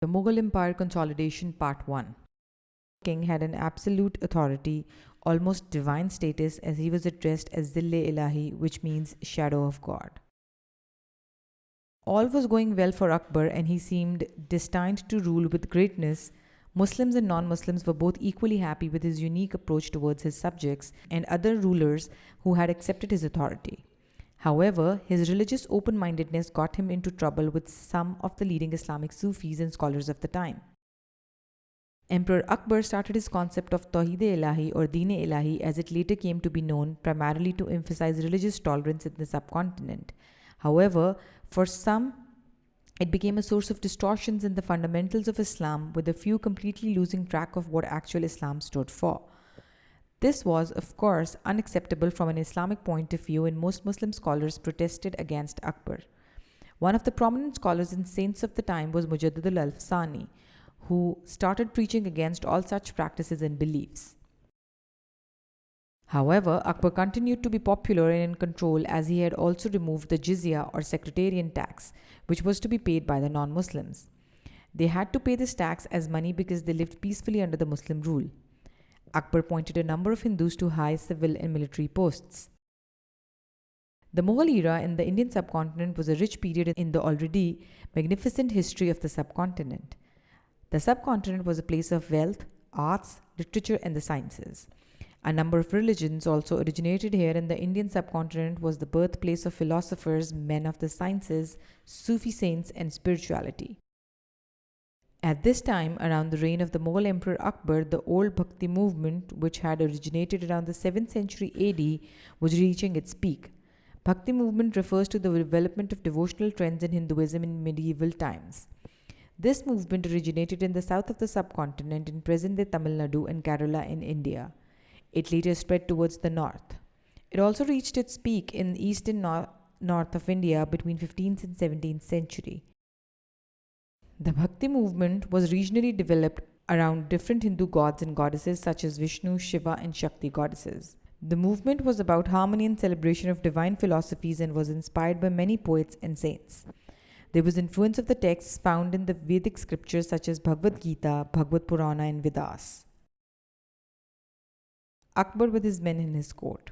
The Mughal Empire Consolidation Part 1. The king had an absolute authority, almost divine status, as he was addressed as Zill-e-Ilahi, which means shadow of God. All was going well for Akbar and he seemed destined to rule with greatness. Muslims and non-Muslims were both equally happy with his unique approach towards his subjects and other rulers who had accepted his authority. However, his religious open-mindedness got him into trouble with some of the leading Islamic Sufis and scholars of the time. Emperor Akbar started his concept of Tawheed-e-Ilahi or Deen-e-Ilahi as it later came to be known, primarily to emphasize religious tolerance in the subcontinent. However, for some, it became a source of distortions in the fundamentals of Islam, with a few completely losing track of what actual Islam stood for. This was, of course, unacceptable from an Islamic point of view, and most Muslim scholars protested against Akbar. One of the prominent scholars and saints of the time was Mujaddid al-Afsani, who started preaching against all such practices and beliefs. However, Akbar continued to be popular and in control, as he had also removed the jizya or sectarian tax, which was to be paid by the non-Muslims. They had to pay this tax as money because they lived peacefully under the Muslim rule. Akbar appointed a number of Hindus to high civil and military posts. The Mughal era in the Indian subcontinent was a rich period in the already magnificent history of the subcontinent. The subcontinent was a place of wealth, arts, literature, and the sciences. A number of religions also originated here, and the Indian subcontinent was the birthplace of philosophers, men of the sciences, Sufi saints, and spirituality. At this time, around the reign of the Mughal Emperor Akbar, the old Bhakti movement, which had originated around the 7th century AD, was reaching its peak. Bhakti movement refers to the development of devotional trends in Hinduism in medieval times. This movement originated in the south of the subcontinent in present-day Tamil Nadu and Kerala in India. It later spread towards the north. It also reached its peak in the east and north of India between 15th and 17th century. The Bhakti movement was regionally developed around different Hindu gods and goddesses such as Vishnu, Shiva, and Shakti goddesses. The movement was about harmony and celebration of divine philosophies and was inspired by many poets and saints. There was influence of the texts found in the Vedic scriptures such as Bhagavad Gita, Bhagavad Purana, and Vedas. Akbar with his men in his court.